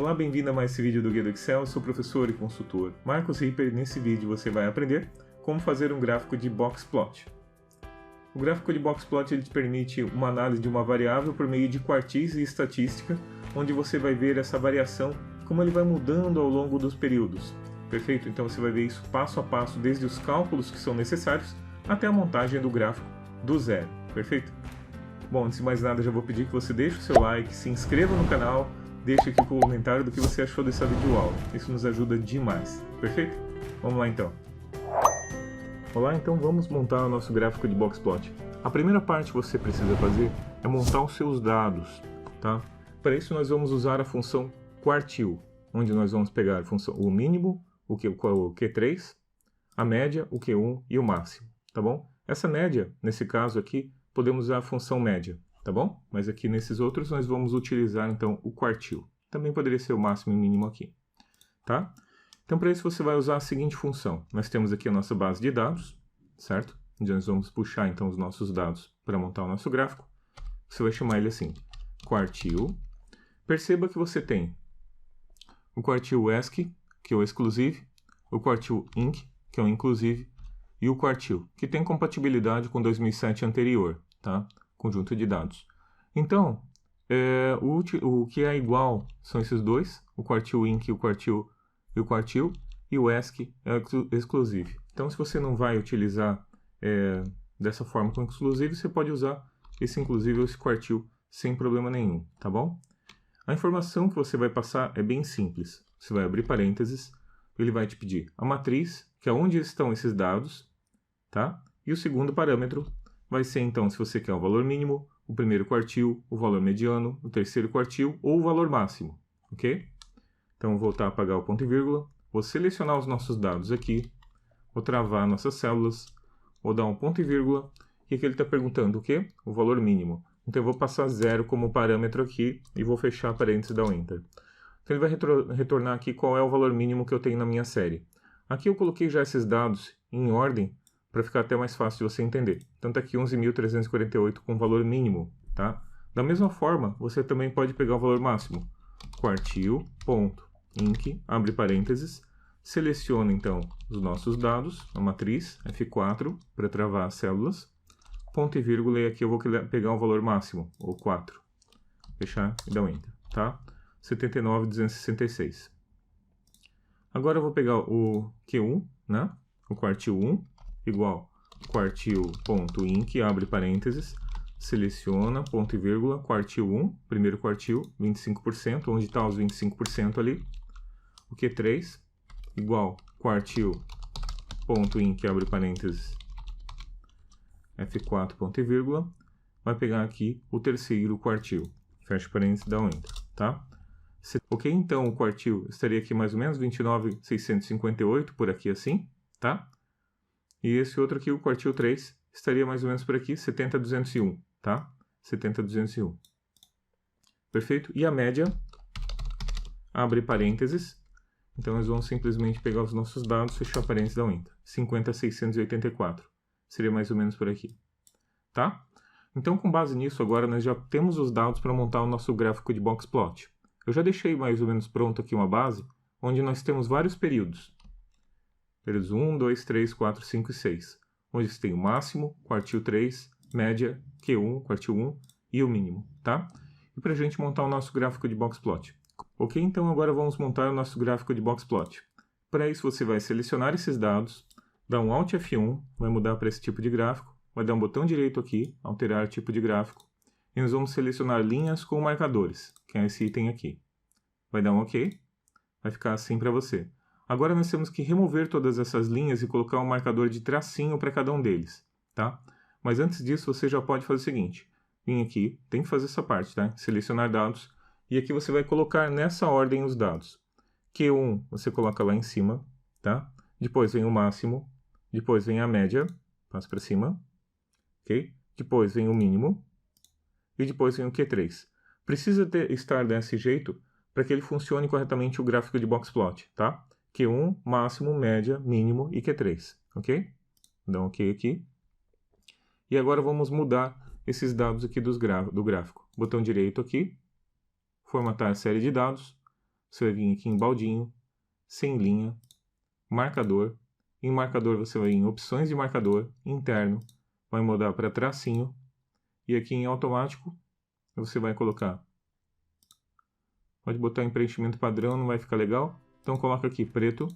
Olá, bem-vindo a mais esse vídeo do Guia do Excel. Eu sou o professor e consultor Marcos Ripper e nesse vídeo você vai aprender como fazer um gráfico de boxplot. O gráfico de boxplot ele te permite uma análise de uma variável por meio de quartis e estatística, onde você vai ver essa variação, como ele vai mudando ao longo dos períodos. Perfeito? Então você vai ver isso passo a passo, desde os cálculos que são necessários até a montagem do gráfico do zero. Perfeito? Bom, antes de mais nada, já vou pedir que você deixe o seu like, se inscreva no canal, deixe aqui o comentário do que você achou dessa videoaula. Isso nos ajuda demais. Perfeito? Vamos lá então. Olá, então vamos montar o nosso gráfico de boxplot. A primeira parte que você precisa fazer é montar os seus dados, tá? Para isso nós vamos usar a função quartil, onde nós vamos pegar a função, o mínimo, o Q3, a média, o Q1 e o máximo, tá bom? Essa média, nesse caso aqui, podemos usar a função média, tá bom? Mas aqui nesses outros nós vamos utilizar então o quartil. Também poderia ser o máximo e mínimo aqui, tá? Então para isso você vai usar a seguinte função. Nós temos aqui a nossa base de dados, certo? Onde nós vamos puxar então os nossos dados para montar o nosso gráfico. Você vai chamar ele assim, quartil. Perceba que você tem o quartil ESC, que é o exclusive, o quartil INC, que é o inclusive, e o quartil, que tem compatibilidade com 2007 anterior, tá? Conjunto de dados. Então, o que é igual são esses dois, o quartil INC e o quartil, e o ESC é o exclusive. Então, se você não vai utilizar dessa forma com exclusive, você pode usar esse inclusive ou esse quartil sem problema nenhum, tá bom? A informação que você vai passar é bem simples. Você vai abrir parênteses, ele vai te pedir a matriz, que é onde estão esses dados, tá? E o segundo parâmetro vai ser, então, se você quer o valor mínimo, o primeiro quartil, o valor mediano, o terceiro quartil ou o valor máximo, ok? Então, vou voltar a apagar o ponto e vírgula, vou selecionar os nossos dados aqui, vou travar nossas células, vou dar um ponto e vírgula, e aqui ele está perguntando o quê? O valor mínimo. Então, eu vou passar 0 como parâmetro aqui e vou fechar parênteses e dar um Enter. Então, ele vai retornar aqui qual é o valor mínimo que eu tenho na minha série. Aqui eu coloquei já esses dados em ordem, para ficar até mais fácil de você entender. Então está aqui 11.348 com valor mínimo, tá? Da mesma forma, você também pode pegar o valor máximo. Quartil.inc, abre parênteses, seleciona então os nossos dados, a matriz, F4, para travar as células, ponto e vírgula, e aqui eu vou pegar o valor máximo, ou 4. Fechar e dar um Enter, tá? 79.266. Agora eu vou pegar o Q1, né? O quartil 1, igual quartil.inc, abre parênteses, seleciona, ponto e vírgula, quartil 1, primeiro quartil, 25%, onde está os 25% ali. O Q3, igual quartil.inc, abre parênteses, F4, ponto e vírgula, vai pegar aqui o terceiro quartil, fecha parênteses e dá um Enter, tá? Ok, então o quartil estaria aqui mais ou menos 29.658, por aqui assim, tá? E esse outro aqui, o quartil 3, estaria mais ou menos por aqui, 70.201, tá? 70.201. Perfeito? E a média, abre parênteses. Então, nós vamos simplesmente pegar os nossos dados, fechar parênteses e dar um Enter. 50.684. Seria mais ou menos por aqui. Tá? Então, com base nisso, agora nós já temos os dados para montar o nosso gráfico de boxplot. Eu já deixei mais ou menos pronto aqui uma base, onde nós temos vários períodos. Períodos 1, 2, 3, 4, 5 e 6. Onde você tem o máximo, quartil 3, média, Q1, quartil 1 e o mínimo, tá? E para a gente montar o nosso gráfico de boxplot. Ok, então agora vamos montar o nosso gráfico de boxplot. Para isso você vai selecionar esses dados, dar um Alt F1, vai mudar para esse tipo de gráfico, vai dar um botão direito aqui, alterar tipo de gráfico, e nós vamos selecionar linhas com marcadores, que é esse item aqui. Vai dar um OK, vai ficar assim para você. Agora nós temos que remover todas essas linhas e colocar um marcador de tracinho para cada um deles, tá? Mas antes disso você já pode fazer o seguinte, vir aqui, tem que fazer essa parte, tá? Selecionar dados, e aqui você vai colocar nessa ordem os dados. Q1 você coloca lá em cima, tá? Depois vem o máximo, depois vem a média, passa para cima, ok? Depois vem o mínimo, e depois vem o Q3. Precisa estar desse jeito para que ele funcione corretamente o gráfico de boxplot, tá? Q1, máximo, média, mínimo e Q3, ok? Dá um OK aqui. E agora vamos mudar esses dados aqui do gráfico. Botão direito aqui, formatar a série de dados, você vai vir aqui em baldinho, sem linha, marcador. Em marcador você vai em opções de marcador, interno, vai mudar para tracinho. E aqui em automático, você vai colocar, pode botar em preenchimento padrão, não vai ficar legal. Então coloca aqui preto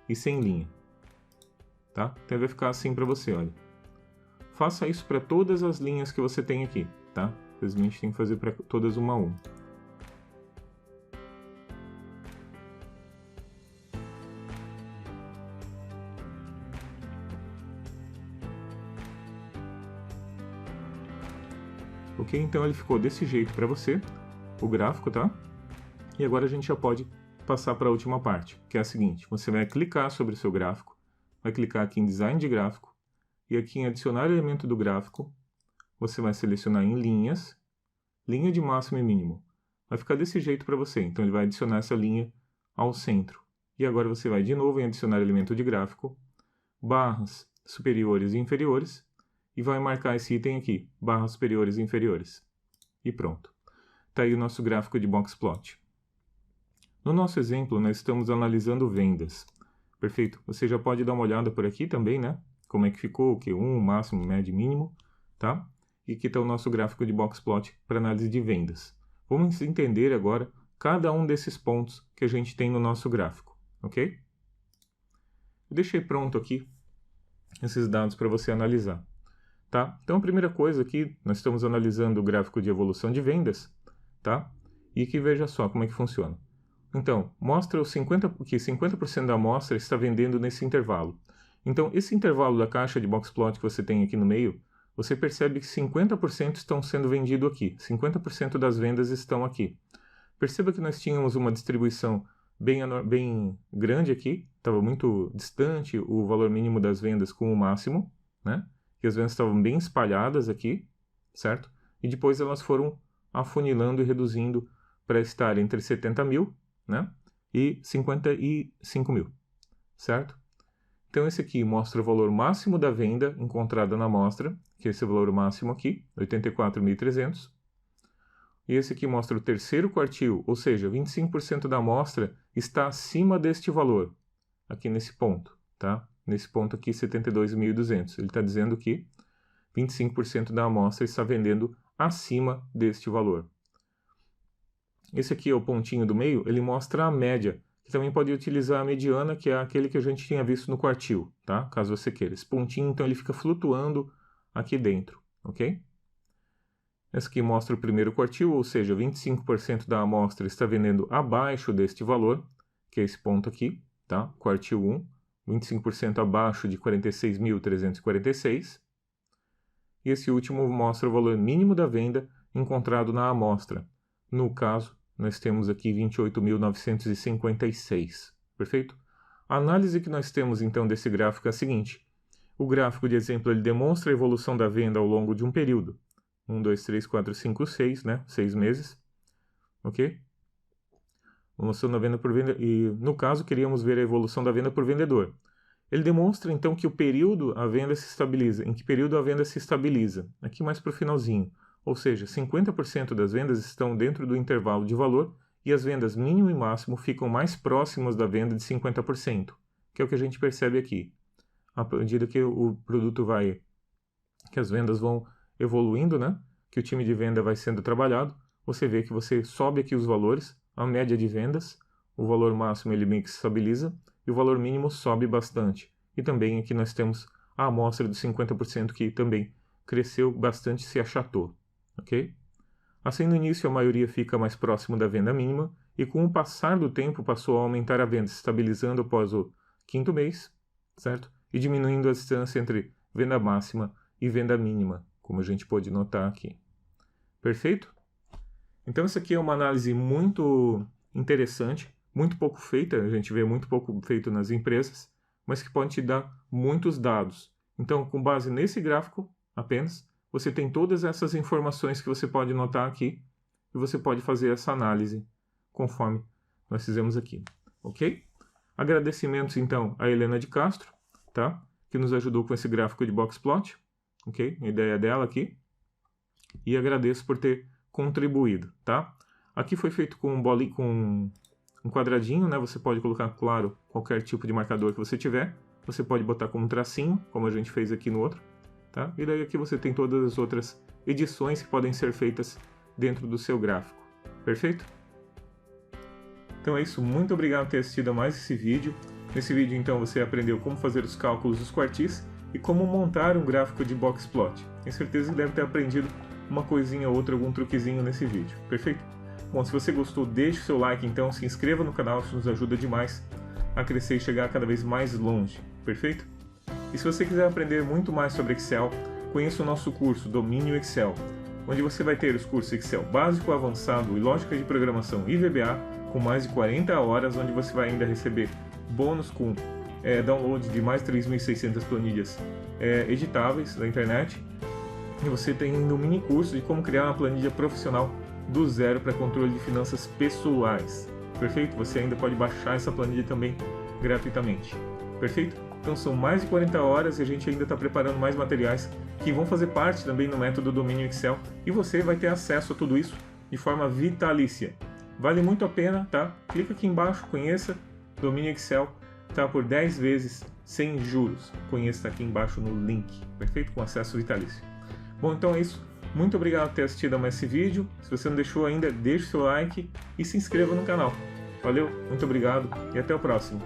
e sem linha. Tá? Então vai ficar assim para você, olha. Faça isso para todas as linhas que você tem aqui, tá? Infelizmente tem que fazer para todas uma a uma. Ok? Então ele ficou desse jeito para você, o gráfico, tá? E agora a gente já pode passar para a última parte, que é a seguinte. Você vai clicar sobre o seu gráfico, vai clicar aqui em Design de Gráfico, e aqui em Adicionar elemento do gráfico, você vai selecionar em Linhas, linha de máximo e mínimo. Vai ficar desse jeito para você, então ele vai adicionar essa linha ao centro. E agora você vai de novo em Adicionar elemento de gráfico, barras superiores e inferiores, e vai marcar esse item aqui, barras superiores e inferiores. E pronto. Está aí o nosso gráfico de Boxplot. No nosso exemplo, nós estamos analisando vendas. Perfeito? Você já pode dar uma olhada por aqui também, né? Como é que ficou, o Q1, máximo, médio e mínimo, tá? E aqui está o nosso gráfico de Boxplot para análise de vendas. Vamos entender agora cada um desses pontos que a gente tem no nosso gráfico, ok? Eu deixei pronto aqui esses dados para você analisar. Tá? Então, a primeira coisa aqui, nós estamos analisando o gráfico de evolução de vendas, tá? E aqui veja só como é que funciona. Então, mostra que 50% da amostra está vendendo nesse intervalo. Então, esse intervalo da caixa de Boxplot que você tem aqui no meio, você percebe que 50% estão sendo vendido aqui, 50% das vendas estão aqui. Perceba que nós tínhamos uma distribuição bem grande aqui, estava muito distante o valor mínimo das vendas com o máximo, né? Que as vendas estavam bem espalhadas aqui, certo? E depois elas foram afunilando e reduzindo para estar entre 70 mil, né? E 55 mil, certo? Então esse aqui mostra o valor máximo da venda encontrada na amostra, que é esse valor máximo aqui, 84.300. E esse aqui mostra o terceiro quartil, ou seja, 25% da amostra está acima deste valor, aqui nesse ponto, tá? Nesse ponto aqui, 72.200. Ele está dizendo que 25% da amostra está vendendo acima deste valor. Esse aqui é o pontinho do meio, ele mostra a média. Você também pode utilizar a mediana, que é aquele que a gente tinha visto no quartil, tá? Caso você queira. Esse pontinho, então, ele fica flutuando aqui dentro, ok? Esse aqui mostra o primeiro quartil, ou seja, 25% da amostra está vendendo abaixo deste valor, que é esse ponto aqui, tá? Quartil 1. 25% abaixo de 46.346. E esse último mostra o valor mínimo da venda encontrado na amostra. No caso, nós temos aqui 28.956. Perfeito? A análise que nós temos então desse gráfico é a seguinte. O gráfico de exemplo ele demonstra a evolução da venda ao longo de um período. 1, 2, 3, 4, 5, 6, né? 6 meses. Ok? Evolução da venda por venda, e no caso queríamos ver a evolução da venda por vendedor. Ele demonstra então que o período a venda se estabiliza. Em que período a venda se estabiliza? Aqui mais para o finalzinho. Ou seja, 50% das vendas estão dentro do intervalo de valor e as vendas mínimo e máximo ficam mais próximas da venda de 50%, que é o que a gente percebe aqui. À medida que o produto que as vendas vão evoluindo, né? Que o time de venda vai sendo trabalhado, você vê que você sobe aqui os valores, a média de vendas, o valor máximo ele meio que se estabiliza e o valor mínimo sobe bastante. E também aqui nós temos a amostra dos 50% que também cresceu bastante e se achatou, ok? Assim, no início a maioria fica mais próximo da venda mínima e com o passar do tempo passou a aumentar a venda, se estabilizando após o quinto mês, certo? E diminuindo a distância entre venda máxima e venda mínima, como a gente pode notar aqui. Perfeito? Então essa aqui é uma análise muito interessante, muito pouco feita, a gente vê muito pouco feito nas empresas, mas que pode te dar muitos dados. Então, com base nesse gráfico apenas, você tem todas essas informações que você pode notar aqui e você pode fazer essa análise conforme nós fizemos aqui, ok? Agradecimentos então a Helena de Castro, tá? Que nos ajudou com esse gráfico de Boxplot, ok? A ideia dela aqui. E agradeço por ter contribuído, tá? Aqui foi feito com um quadradinho, né? Você pode colocar, claro, qualquer tipo de marcador que você tiver. Você pode botar como um tracinho, como a gente fez aqui no outro, tá? E daí aqui você tem todas as outras edições que podem ser feitas dentro do seu gráfico. Perfeito? Então é isso, muito obrigado por ter assistido a mais esse vídeo. Nesse vídeo, então, você aprendeu como fazer os cálculos dos quartis e como montar um gráfico de Boxplot. Tenho certeza que deve ter aprendido uma coisinha ou outra, algum truquezinho nesse vídeo. Perfeito? Bom, se você gostou, deixe o seu like, então, se inscreva no canal, isso nos ajuda demais a crescer e chegar cada vez mais longe. Perfeito? E se você quiser aprender muito mais sobre Excel, conheça o nosso curso Domínio Excel, onde você vai ter os cursos Excel básico, avançado e lógica de programação e VBA, com mais de 40 horas, onde você vai ainda receber bônus com download de mais de 3.600 planilhas editáveis da internet. E você tem ainda um mini curso de como criar uma planilha profissional do zero para controle de finanças pessoais. Perfeito? Você ainda pode baixar essa planilha também gratuitamente. Perfeito? Então são mais de 40 horas e a gente ainda está preparando mais materiais que vão fazer parte também no método Domínio Excel e você vai ter acesso a tudo isso de forma vitalícia. Vale muito a pena, tá? Clica aqui embaixo, conheça Domínio Excel, tá? Por 10 vezes sem juros. Conheça aqui embaixo no link, perfeito? Com acesso vitalício. Bom, então é isso. Muito obrigado por ter assistido a mais esse vídeo. Se você não deixou ainda, deixe o seu like e se inscreva no canal. Valeu, muito obrigado e até o próximo.